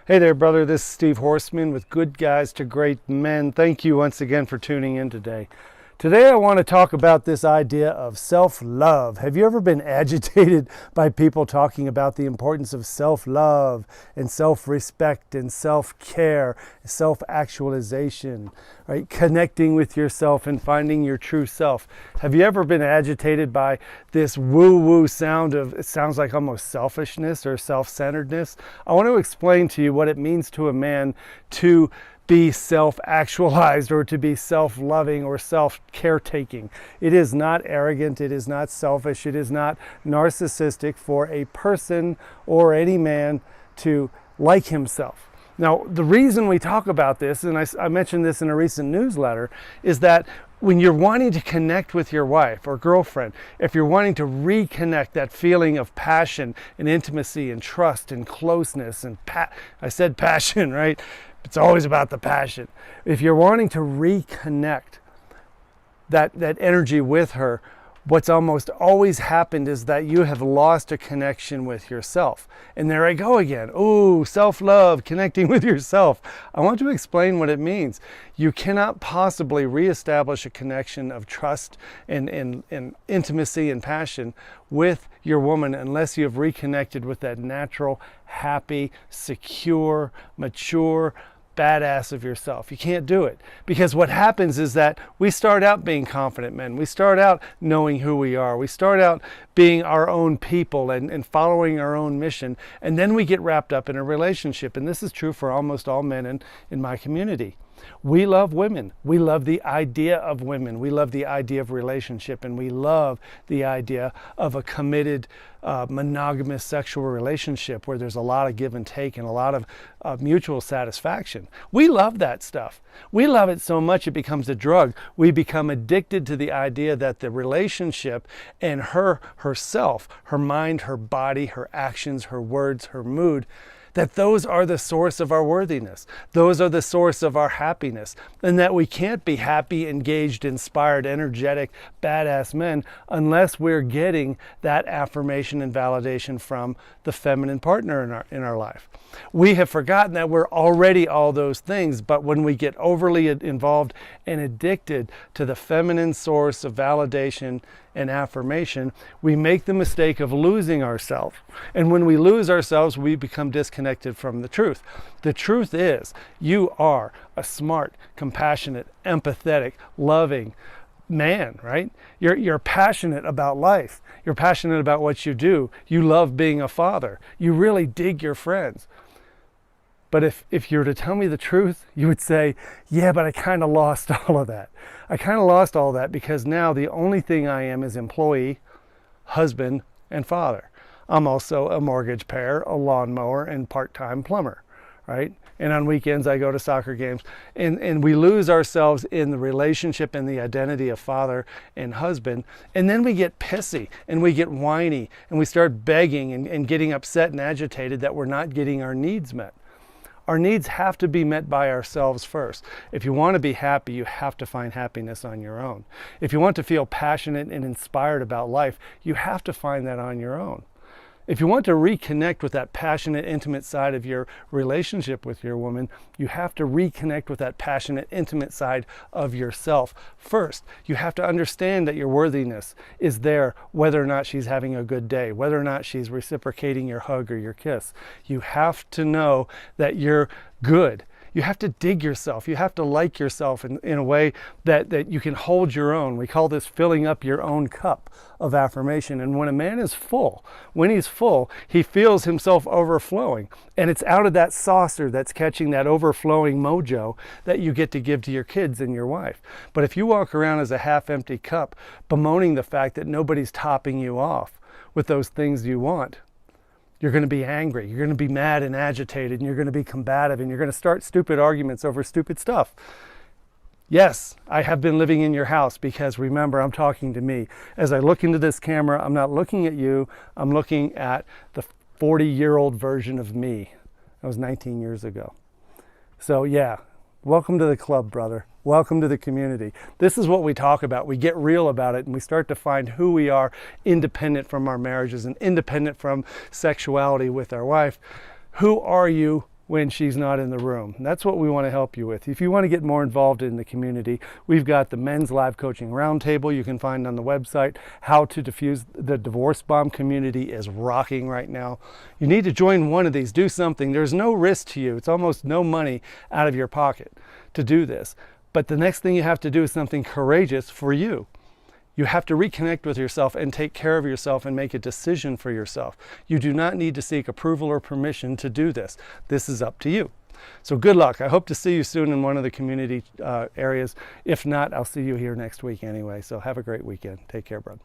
Hey there, brother. This is Steve Horseman with Good Guys to Great Men. Thank you once again for tuning in today. Today I want to talk about this idea of self-love. Have you ever been agitated by people talking about the importance of self-love and self-respect and self-care, self-actualization, right? Connecting with yourself and finding your true self. Have you ever been agitated by this woo-woo sound of, it sounds like almost selfishness or self-centeredness? I want to explain to you what it means to a man to be self-actualized or to be self-loving or self-caretaking. It is not arrogant, it is not selfish, it is not narcissistic for a person or any man to like himself. Now, the reason we talk about this, and I mentioned this in a recent newsletter, is that when you're wanting to connect with your wife or girlfriend, if you're wanting to reconnect that feeling of passion and intimacy and trust and closeness and I said passion, right? It's always about the passion. If you're wanting to reconnect that energy with her, what's almost always happened is that you have lost a connection with yourself. And there I go again. Ooh, self-love, connecting with yourself. I want to explain what it means. You cannot possibly reestablish a connection of trust and intimacy and passion with your woman unless you have reconnected with that natural, happy, secure, mature, badass of yourself. You can't do it, because what happens is that we start out being confident men. We start out knowing who we are. We start out being our own people and following our own mission, and then we get wrapped up in a relationship. And this is true for almost all men in my community. We love women. We love the idea of women. We love the idea of relationship, and we love the idea of a committed monogamous sexual relationship where there's a lot of give and take and a lot of mutual satisfaction. We love that stuff. We love it so much it becomes a drug. We become addicted to the idea that the relationship and herself, her mind, her body, her actions, her words, her mood, that those are the source of our worthiness. Those are the source of our happiness. And that we can't be happy, engaged, inspired, energetic, badass men unless we're getting that affirmation and validation from the feminine partner in our life. We have forgotten that we're already all those things, but when we get overly involved and addicted to the feminine source of validation and affirmation, we make the mistake of losing ourselves. And when we lose ourselves, we become disconnected from the truth. The truth is, you are a smart, compassionate, empathetic, loving man, right? You're passionate about life. You're passionate about what you do. You love being a father. You really dig your friends. But if you were to tell me the truth, you would say, yeah, but I kind of lost all of that. I kind of lost all that because now the only thing I am is employee, husband, and father. I'm also a mortgage payer, a lawnmower, and part-time plumber, right? And on weekends, I go to soccer games. And we lose ourselves in the relationship and the identity of father and husband. And then we get pissy and we get whiny and we start begging and getting upset and agitated that we're not getting our needs met. Our needs have to be met by ourselves first. If you want to be happy, you have to find happiness on your own. If you want to feel passionate and inspired about life, you have to find that on your own. If you want to reconnect with that passionate, intimate side of your relationship with your woman, you have to reconnect with that passionate, intimate side of yourself first. You have to understand that your worthiness is there whether or not she's having a good day, whether or not she's reciprocating your hug or your kiss. You have to know that you're good. You have to dig yourself. You have to like yourself in a way that you can hold your own. We call this filling up your own cup of affirmation. And when a man is full, when he's full, he feels himself overflowing. And it's out of that saucer that's catching that overflowing mojo that you get to give to your kids and your wife. But if you walk around as a half-empty cup, bemoaning the fact that nobody's topping you off with those things you want, you're going to be angry, you're going to be mad and agitated, and you're going to be combative, and you're going to start stupid arguments over stupid stuff. Yes, I have been living in your house because remember, I'm talking to me. As I look into this camera, I'm not looking at you, I'm looking at the 40-year-old version of me. That was 19 years ago. So yeah, welcome to the club, brother. Welcome to the community. This is what we talk about. We get real about it and we start to find who we are independent from our marriages and independent from sexuality with our wife. Who are you when she's not in the room. And that's what we want to help you with. If you want to get more involved in the community, we've got the Men's Live Coaching Roundtable you can find on the website. How to Diffuse the Divorce Bomb community is rocking right now. You need to join one of these. Do something. There's no risk to you. It's almost no money out of your pocket to do this. But the next thing you have to do is something courageous for you. You have to reconnect with yourself and take care of yourself and make a decision for yourself. You do not need to seek approval or permission to do this. This is up to you. So good luck. I hope to see you soon in one of the community areas. If not, I'll see you here next week anyway. So have a great weekend. Take care, brother.